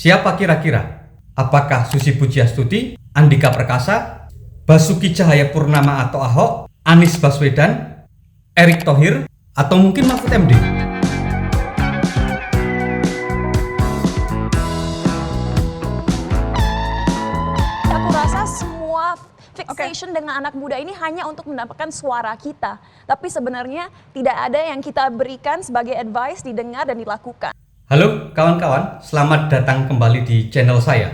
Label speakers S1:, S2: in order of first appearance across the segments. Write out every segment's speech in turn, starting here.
S1: Siapa kira-kira? Apakah Susi Pujiastuti, Andika Perkasa, Basuki Cahayapurnama atau Ahok, Anies Baswedan, Erick Thohir, atau mungkin Mahfud MD?
S2: Aku rasa semua fixation dengan anak muda ini hanya untuk mendapatkan suara kita. Tapi sebenarnya tidak ada yang kita berikan sebagai advice, didengar dan dilakukan.
S1: Halo kawan-kawan, selamat datang kembali di channel saya.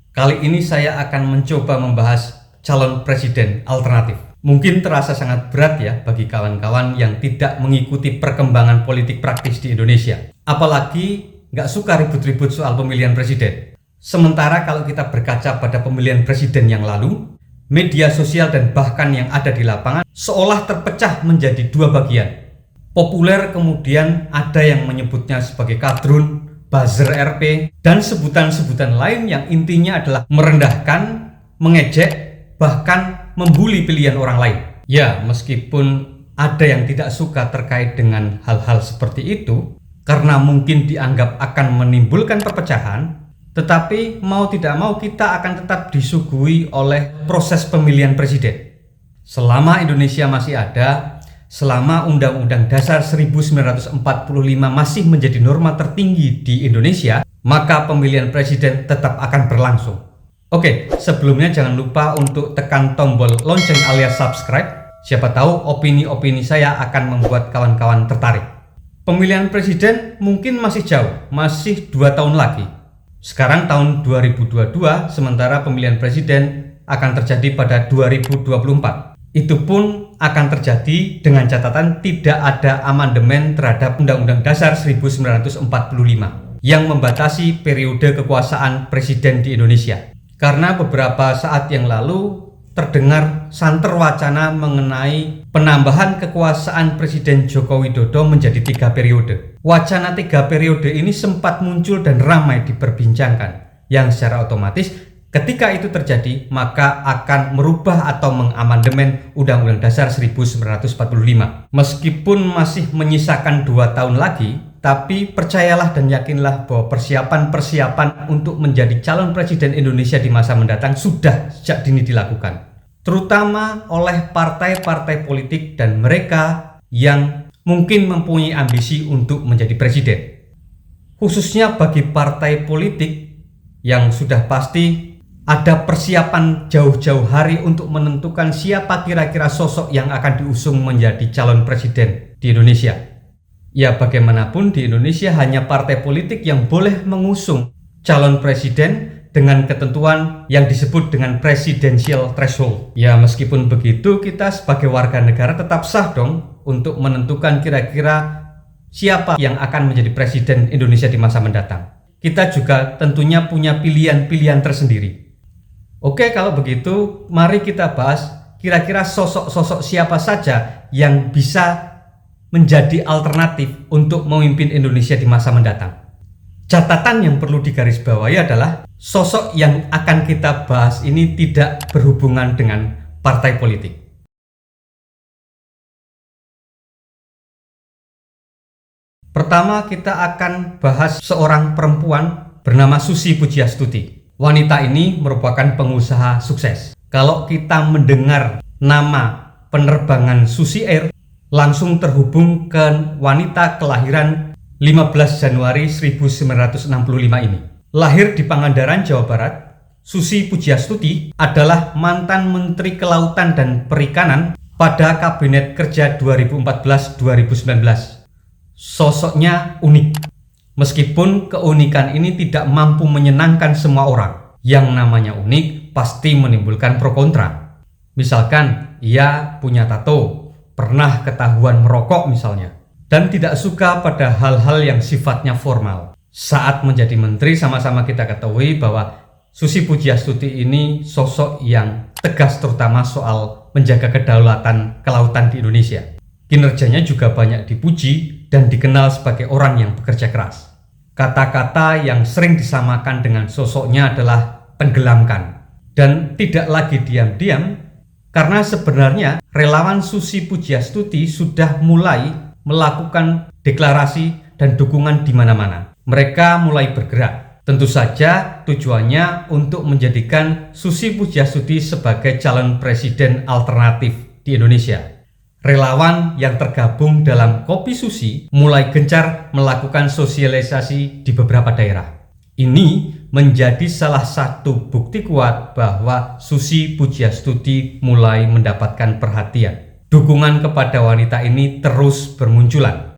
S1: Kali ini saya akan mencoba membahas calon presiden alternatif. Mungkin terasa sangat berat ya bagi kawan-kawan yang tidak mengikuti perkembangan politik praktis di Indonesia. Apalagi nggak suka ribut-ribut soal pemilihan presiden. Sementara kalau kita berkaca pada pemilihan presiden yang lalu, media sosial dan bahkan yang ada di lapangan seolah terpecah menjadi dua bagian. Populer kemudian ada yang menyebutnya sebagai kadrun, buzzer RP, dan sebutan-sebutan lain yang intinya adalah merendahkan, mengejek, bahkan membuli pilihan orang lain. Ya, meskipun ada yang tidak suka terkait dengan hal-hal seperti itu, karena mungkin dianggap akan menimbulkan perpecahan, tetapi mau tidak mau kita akan tetap disuguhi oleh proses pemilihan presiden. Selama Indonesia masih ada, selama Undang-Undang Dasar 1945 masih menjadi norma tertinggi di Indonesia, maka pemilihan presiden tetap akan berlangsung. Oke, sebelumnya jangan lupa untuk tekan tombol lonceng alias subscribe. Siapa tahu opini-opini saya akan membuat kawan-kawan tertarik. Pemilihan presiden mungkin masih jauh, masih 2 tahun lagi. Sekarang tahun 2022, sementara pemilihan presiden akan terjadi pada 2024. Itu pun akan terjadi dengan catatan tidak ada amandemen terhadap Undang-Undang Dasar 1945 yang membatasi periode kekuasaan presiden di Indonesia. Karena beberapa saat yang lalu terdengar santer wacana mengenai penambahan kekuasaan Presiden Joko Widodo menjadi 3 periode. Wacana 3 periode ini sempat muncul dan ramai diperbincangkan, yang secara otomatis ketika itu terjadi, maka akan merubah atau mengamandemen Undang-Undang Dasar 1945. Meskipun masih menyisakan 2 tahun lagi, tapi percayalah dan yakinlah bahwa persiapan-persiapan untuk menjadi calon presiden Indonesia di masa mendatang sudah sejak dini dilakukan. Terutama oleh partai-partai politik dan mereka yang mungkin mempunyai ambisi untuk menjadi presiden. Khususnya bagi partai politik yang sudah pasti ada persiapan jauh-jauh hari untuk menentukan siapa kira-kira sosok yang akan diusung menjadi calon presiden di Indonesia. Ya, bagaimanapun di Indonesia hanya partai politik yang boleh mengusung calon presiden dengan ketentuan yang disebut dengan presidential threshold. Ya, meskipun begitu kita sebagai warga negara tetap sah dong untuk menentukan kira-kira siapa yang akan menjadi presiden Indonesia di masa mendatang. Kita juga tentunya punya pilihan-pilihan tersendiri. Oke, kalau begitu mari kita bahas kira-kira sosok-sosok siapa saja yang bisa menjadi alternatif untuk memimpin Indonesia di masa mendatang. Catatan yang perlu digarisbawahi adalah sosok yang akan kita bahas ini tidak berhubungan dengan partai politik. Pertama, kita akan bahas seorang perempuan bernama Susi Pujiastuti. Wanita ini merupakan pengusaha sukses. Kalau kita mendengar nama penerbangan Susi Air, langsung terhubung ke wanita kelahiran 15 Januari 1965 ini. Lahir di Pangandaran, Jawa Barat, Susi Pujiastuti adalah mantan Menteri Kelautan dan Perikanan pada Kabinet Kerja 2014-2019. Sosoknya unik. Meskipun keunikan ini tidak mampu menyenangkan semua orang. Yang namanya unik pasti menimbulkan pro kontra. Misalkan ia punya tato, pernah ketahuan merokok misalnya, dan tidak suka pada hal-hal yang sifatnya formal. Saat menjadi menteri, sama-sama kita ketahui bahwa Susi Pujiastuti ini sosok yang tegas terutama soal menjaga kedaulatan kelautan di Indonesia. Kinerjanya juga banyak dipuji dan dikenal sebagai orang yang bekerja keras. Kata-kata yang sering disamakan dengan sosoknya adalah tenggelamkan dan tidak lagi diam-diam, karena sebenarnya relawan Susi Pujiastuti sudah mulai melakukan deklarasi dan dukungan di mana-mana. Mereka mulai bergerak. Tentu saja tujuannya untuk menjadikan Susi Pujiastuti sebagai calon presiden alternatif di Indonesia. Relawan yang tergabung dalam Kopi Susi mulai gencar melakukan sosialisasi di beberapa daerah. Ini menjadi salah satu bukti kuat bahwa Susi Pujiastuti mulai mendapatkan perhatian. Dukungan kepada wanita ini terus bermunculan.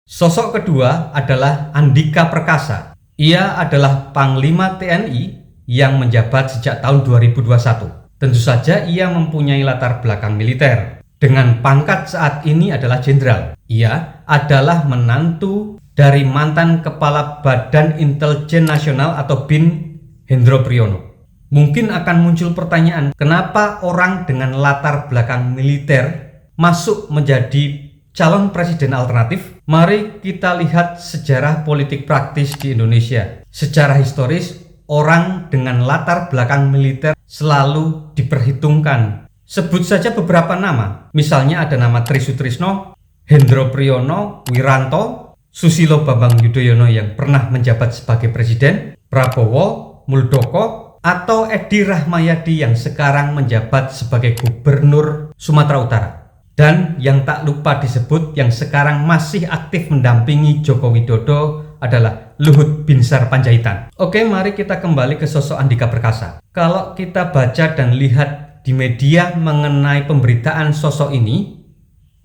S1: Sosok kedua adalah Andhika Perkasa. Ia adalah Panglima TNI yang menjabat sejak tahun 2021. Tentu saja ia mempunyai latar belakang militer. Dengan pangkat saat ini adalah jenderal. Ia adalah menantu dari mantan Kepala Badan Intelijen Nasional atau BIN Hendro Priyono. Mungkin akan muncul pertanyaan, kenapa orang dengan latar belakang militer masuk menjadi calon presiden alternatif? Mari kita lihat sejarah politik praktis di Indonesia. Secara historis, orang dengan latar belakang militer selalu diperhitungkan. Sebut saja beberapa nama. Misalnya ada nama Tri Sutrisno, Hendro Priyono, Wiranto, Susilo Bambang Yudhoyono yang pernah menjabat sebagai presiden, Prabowo, Muldoko, atau Edi Rahmayadi yang sekarang menjabat sebagai gubernur Sumatera Utara. Dan yang tak lupa disebut yang sekarang masih aktif mendampingi Joko Widodo adalah Luhut Binsar Panjaitan. Oke, mari kita kembali ke sosok Andhika Perkasa. Kalau kita baca dan lihat di media mengenai pemberitaan sosok ini,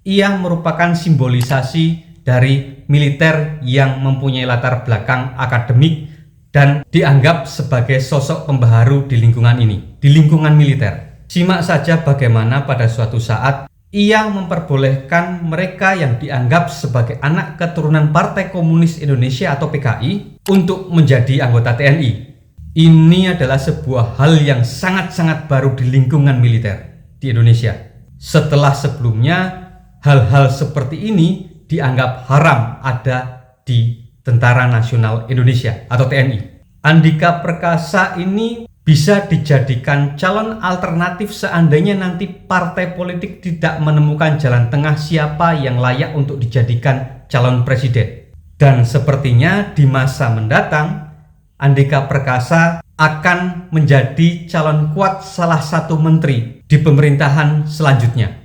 S1: ia merupakan simbolisasi dari militer yang mempunyai latar belakang akademik dan dianggap sebagai sosok pembaharu di lingkungan ini, di lingkungan militer. Simak saja bagaimana pada suatu saat ia memperbolehkan mereka yang dianggap sebagai anak keturunan Partai Komunis Indonesia atau PKI untuk menjadi anggota TNI. Ini adalah sebuah hal yang sangat-sangat baru di lingkungan militer di Indonesia. Setelah sebelumnya hal-hal seperti ini dianggap haram ada di Tentara Nasional Indonesia atau TNI. Andhika Perkasa ini bisa dijadikan calon alternatif seandainya nanti partai politik tidak menemukan jalan tengah siapa yang layak untuk dijadikan calon presiden. Dan sepertinya di masa mendatang, Andhika Perkasa akan menjadi calon kuat salah satu menteri di pemerintahan selanjutnya.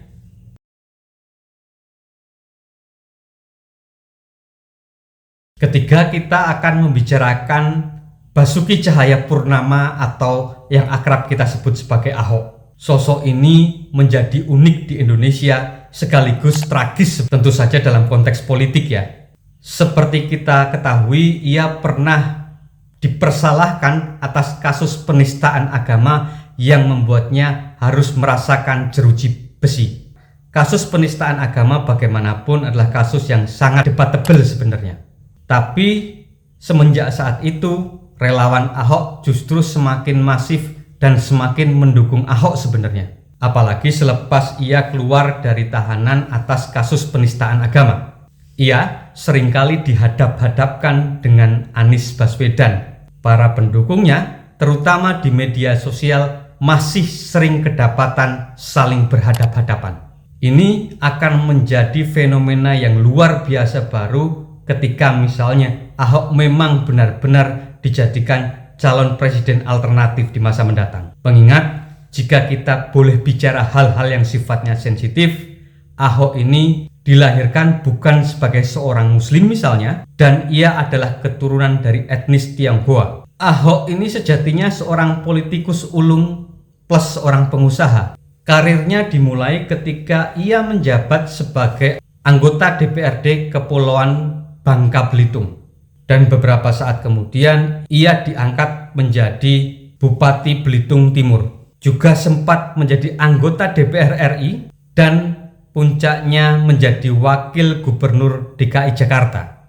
S1: Ketika kita akan membicarakan Basuki Cahayapurnama atau yang akrab kita sebut sebagai Ahok. Sosok ini menjadi unik di Indonesia sekaligus tragis tentu saja dalam konteks politik ya. Seperti kita ketahui, ia pernah dipersalahkan atas kasus penistaan agama yang membuatnya harus merasakan jeruji besi. Kasus penistaan agama bagaimanapun adalah kasus yang sangat debatable sebenarnya. Tapi semenjak saat itu relawan Ahok justru semakin masif dan semakin mendukung Ahok sebenarnya. Apalagi selepas ia keluar dari tahanan atas kasus penistaan agama. Ia seringkali dihadap-hadapkan dengan Anies Baswedan. Para pendukungnya, terutama di media sosial, masih sering kedapatan saling berhadap-hadapan. Ini akan menjadi fenomena yang luar biasa baru ketika misalnya Ahok memang benar-benar dijadikan calon presiden alternatif di masa mendatang. Mengingat jika kita boleh bicara hal-hal yang sifatnya sensitif, Ahok ini dilahirkan bukan sebagai seorang muslim misalnya, dan ia adalah keturunan dari etnis Tionghoa. Ahok ini sejatinya seorang politikus ulung plus seorang pengusaha. Karirnya dimulai ketika ia menjabat sebagai anggota DPRD Kepulauan Bangka Belitung. Dan beberapa saat kemudian ia diangkat menjadi Bupati Belitung Timur. Juga sempat menjadi anggota DPR RI dan puncaknya menjadi Wakil Gubernur DKI Jakarta.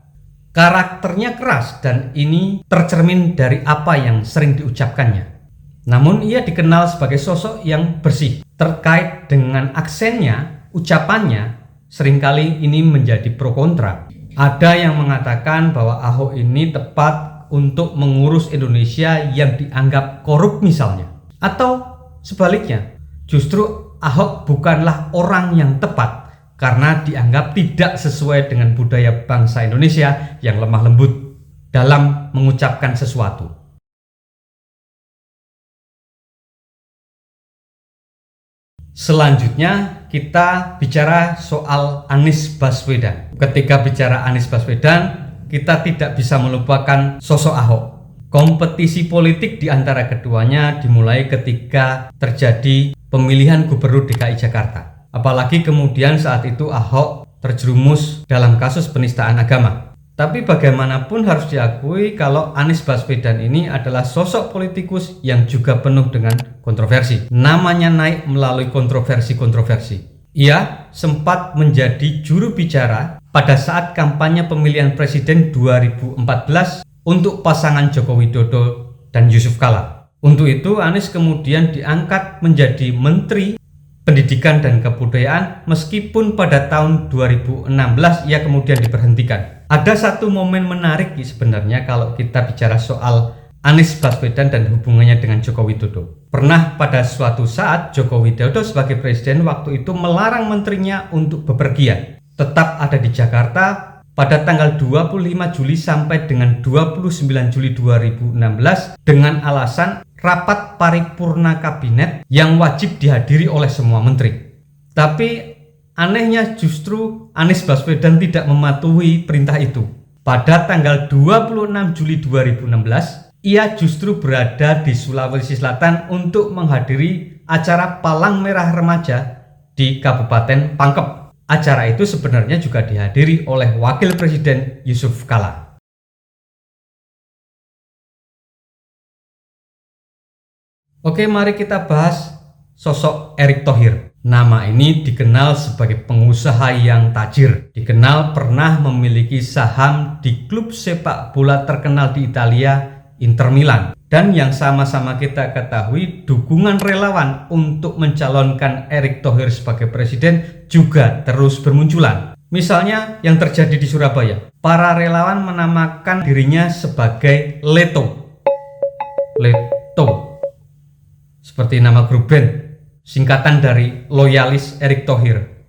S1: Karakternya keras dan ini tercermin dari apa yang sering diucapkannya. Namun ia dikenal sebagai sosok yang bersih. Terkait dengan aksennya, ucapannya, seringkali ini menjadi pro kontra. Ada yang mengatakan bahwa Ahok ini tepat untuk mengurus Indonesia yang dianggap korup misalnya. Atau sebaliknya, justru Ahok bukanlah orang yang tepat karena dianggap tidak sesuai dengan budaya bangsa Indonesia yang lemah lembut dalam mengucapkan sesuatu. Selanjutnya kita bicara soal Anies Baswedan. Ketika bicara Anies Baswedan, kita tidak bisa melupakan sosok Ahok. Kompetisi politik di antara keduanya dimulai ketika terjadi pemilihan gubernur DKI Jakarta. Apalagi kemudian saat itu Ahok terjerumus dalam kasus penistaan agama. Tapi bagaimanapun harus diakui kalau Anies Baswedan ini adalah sosok politikus yang juga penuh dengan kontroversi. Namanya naik melalui kontroversi-kontroversi. Ia sempat menjadi juru bicara pada saat kampanye pemilihan presiden 2014 untuk pasangan Joko Widodo dan Yusuf Kala. Untuk itu Anies kemudian diangkat menjadi Menteri Pendidikan dan Kebudayaan meskipun pada tahun 2016 ia kemudian diberhentikan. Ada satu momen menarik sebenarnya kalau kita bicara soal Anies Baswedan dan hubungannya dengan Joko Widodo. Pernah pada suatu saat Joko Widodo sebagai presiden waktu itu melarang menterinya untuk bepergian. Tetap ada di Jakarta pada tanggal 25 Juli sampai dengan 29 Juli 2016 dengan alasan rapat paripurna kabinet yang wajib dihadiri oleh semua menteri. Tapi anehnya justru Anies Baswedan tidak mematuhi perintah itu. Pada tanggal 26 Juli 2016, ia justru berada di Sulawesi Selatan untuk menghadiri acara Palang Merah Remaja di Kabupaten Pangkep. Acara itu sebenarnya juga dihadiri oleh Wakil Presiden Yusuf Kala. Oke, mari kita bahas sosok Erick Thohir. Nama ini dikenal sebagai pengusaha yang tajir. Dikenal pernah memiliki saham di klub sepak bola terkenal di Italia, Inter Milan. Dan yang sama-sama kita ketahui, dukungan relawan untuk mencalonkan Erick Thohir sebagai presiden juga terus bermunculan. Misalnya yang terjadi di Surabaya. Para relawan menamakan dirinya sebagai Leto. Leto. Seperti nama grup band, singkatan dari loyalis Erick Thohir.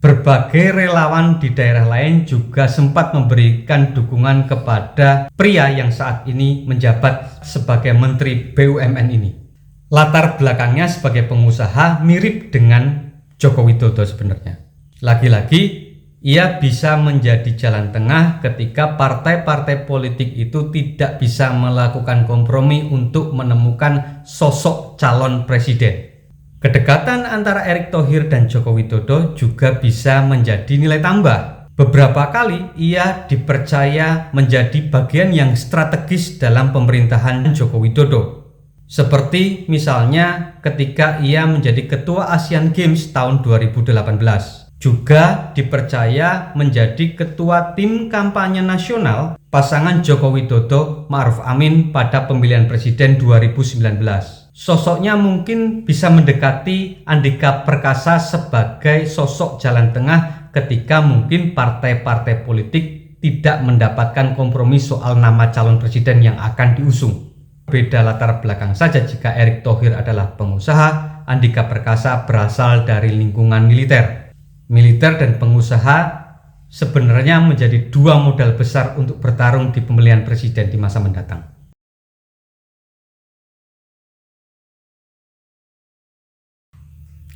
S1: Berbagai relawan di daerah lain juga sempat memberikan dukungan kepada pria yang saat ini menjabat sebagai Menteri BUMN ini. Latar belakangnya sebagai pengusaha mirip dengan Joko Widodo sebenarnya. Lagi-lagi, ia bisa menjadi jalan tengah ketika partai-partai politik itu tidak bisa melakukan kompromi untuk menemukan sosok calon presiden. Kedekatan antara Erick Thohir dan Joko Widodo juga bisa menjadi nilai tambah. Beberapa kali ia dipercaya menjadi bagian yang strategis dalam pemerintahan Joko Widodo. Seperti misalnya ketika ia menjadi ketua Asian Games tahun 2018. Juga dipercaya menjadi ketua tim kampanye nasional pasangan Joko Widodo Ma'ruf Amin pada pemilihan presiden 2019. Sosoknya mungkin bisa mendekati Andika Perkasa sebagai sosok jalan tengah ketika mungkin partai-partai politik tidak mendapatkan kompromi soal nama calon presiden yang akan diusung. Beda latar belakang saja jika Erick Thohir adalah pengusaha, Andika Perkasa berasal dari lingkungan militer. Militer dan pengusaha sebenarnya menjadi dua modal besar untuk bertarung di pemilihan presiden di masa mendatang.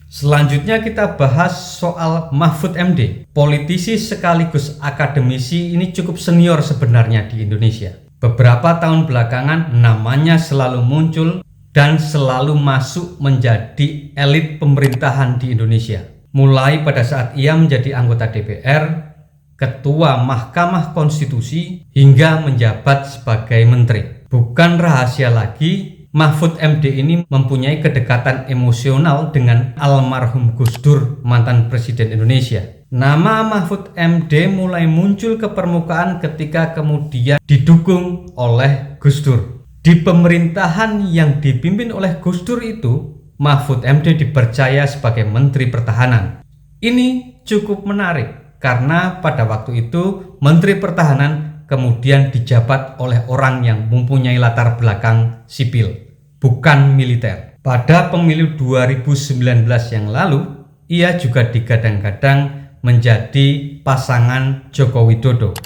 S1: Selanjutnya kita bahas soal Mahfud MD. Politisi sekaligus akademisi ini cukup senior sebenarnya di Indonesia. Beberapa tahun belakangan namanya selalu muncul dan selalu masuk menjadi elit pemerintahan di Indonesia. Mulai pada saat ia menjadi anggota DPR, ketua Mahkamah Konstitusi, hingga menjabat sebagai menteri. Bukan rahasia lagi, Mahfud MD ini mempunyai kedekatan emosional dengan almarhum Gus Dur, mantan Presiden Indonesia. Nama Mahfud MD mulai muncul ke permukaan ketika kemudian didukung oleh Gus Dur. Di pemerintahan yang dipimpin oleh Gus Dur itu, Mahfud MD dipercaya sebagai Menteri Pertahanan. Ini cukup menarik karena pada waktu itu Menteri Pertahanan kemudian dijabat oleh orang yang mempunyai latar belakang sipil, bukan militer. Pada pemilu 2019 yang lalu, ia juga digadang-gadang menjadi pasangan Joko Widodo.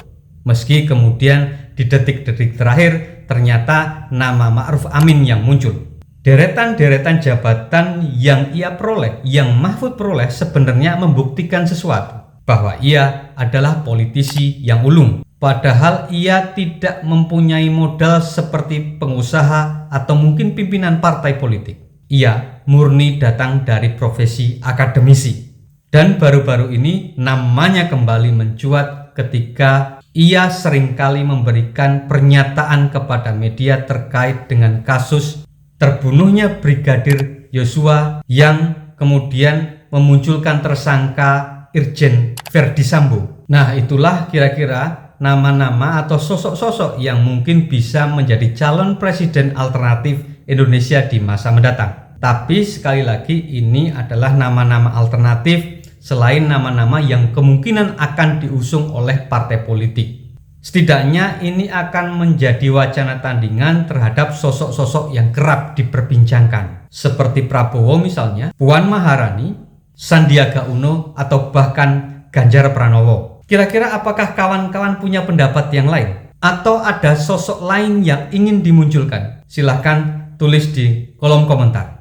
S1: Meski kemudian di detik-detik terakhir ternyata nama Ma'ruf Amin yang muncul. Deretan-deretan jabatan yang ia peroleh, yang Mahfud peroleh sebenarnya membuktikan sesuatu, bahwa ia adalah politisi yang ulung. Padahal ia tidak mempunyai modal seperti pengusaha atau mungkin pimpinan partai politik. Ia murni datang dari profesi akademisi. Dan baru-baru ini namanya kembali mencuat ketika ia seringkali memberikan pernyataan kepada media terkait dengan kasus terbunuhnya Brigadir Yosua yang kemudian memunculkan tersangka Irjen Verdi Sambo. Nah, itulah kira-kira nama-nama atau sosok-sosok yang mungkin bisa menjadi calon presiden alternatif Indonesia di masa mendatang. Tapi sekali lagi ini adalah nama-nama alternatif selain nama-nama yang kemungkinan akan diusung oleh partai politik. Setidaknya ini akan menjadi wacana tandingan terhadap sosok-sosok yang kerap diperbincangkan, seperti Prabowo misalnya, Puan Maharani, Sandiaga Uno, atau bahkan Ganjar Pranowo. Kira-kira apakah kawan-kawan punya pendapat yang lain? Atau ada sosok lain yang ingin dimunculkan? Silahkan tulis di kolom komentar.